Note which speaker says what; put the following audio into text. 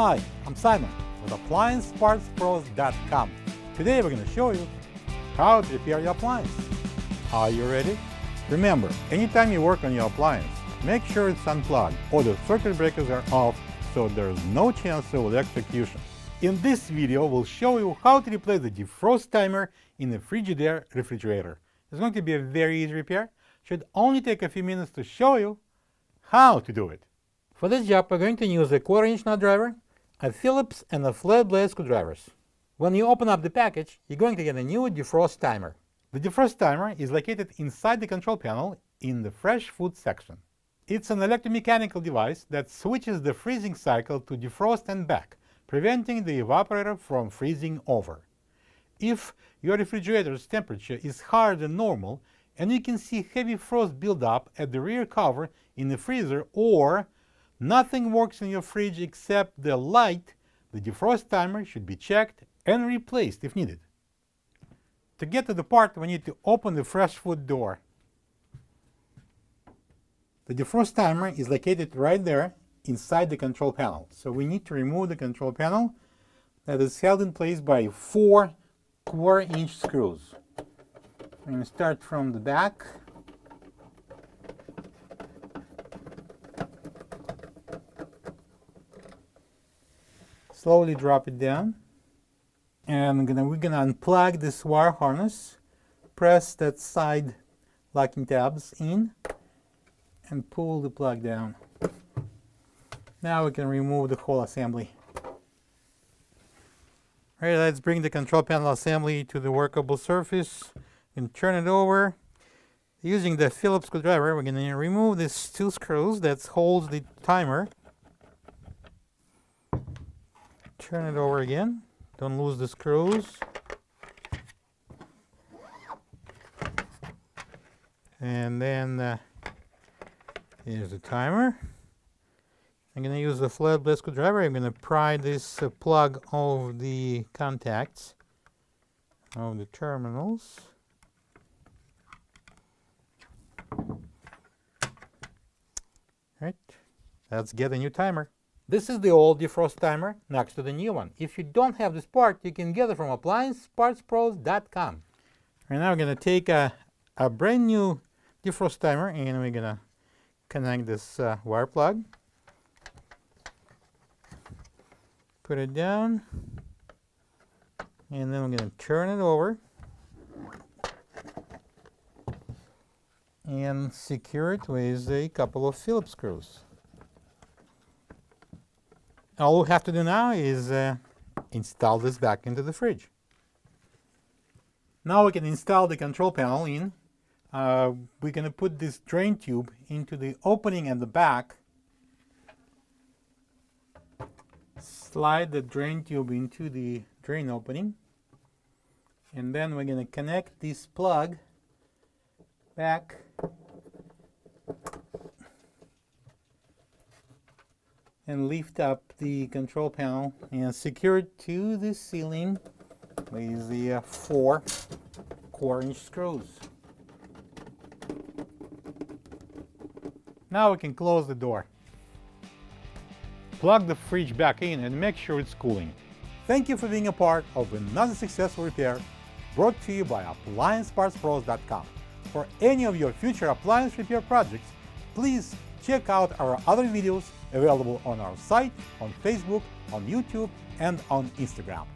Speaker 1: Hi, I'm Simon with AppliancePartsPros.com. Today we're going to show you how to repair your appliance. Are you ready? Remember, anytime you work on your appliance, make sure it's unplugged or the circuit breakers are off so there's no chance of electrocution. In this video, we'll show you how to replace the defrost timer in the Frigidaire refrigerator. It's going to be a very easy repair. Should only take a few minutes to show you how to do it. For this job, we're going to use a 1/4-inch nut driver, a Phillips, and a flat blade screwdrivers. When you open up the package, you're going to get a new defrost timer. The defrost timer is located inside the control panel in the fresh food section. It's an electromechanical device that switches the freezing cycle to defrost and back, preventing the evaporator from freezing over. If your refrigerator's temperature is higher than normal and you can see heavy frost build up at the rear cover in the freezer, or nothing works in your fridge except the light, the defrost timer should be checked and replaced if needed. To get to the part, we need to open the fresh food door. The defrost timer is located right there inside the control panel. So we need to remove the control panel that is held in place by 4 1/4-inch screws. I'm going to start from the back. Slowly drop it down. And we're gonna unplug this wire harness, press that side locking tabs in, and pull the plug down. Now we can remove the whole assembly. Alright, let's bring the control panel assembly to the workable surface and turn it over. Using the Phillips screwdriver, we're gonna remove these 2 screws that holds the timer. Turn it over again. Don't lose the screws. And then here's the timer. I'm going to use the flat blade screwdriver. I'm going to pry this plug of the contacts of the terminals. Right. Let's get a new timer. This is the old defrost timer next to the new one. If you don't have this part, you can get it from AppliancePartsPros.com. Right now we're going to take a brand new defrost timer and we're going to connect this wire plug. Put it down. And then we're going to turn it over. And secure it with a couple of Phillips screws. All we have to do now is install this back into the fridge. Now we can install the control panel in. We're going to put this drain tube into the opening at the back. Slide the drain tube into the drain opening. And then we're going to connect this plug back and lift up the control panel and secure it to the ceiling with the 4 1/4-inch screws. Now we can close the door. Plug the fridge back in and make sure it's cooling. Thank you for being a part of another successful repair brought to you by AppliancePartsPros.com. For any of your future appliance repair projects, please check out our other videos available on our site, on Facebook, on YouTube, and on Instagram.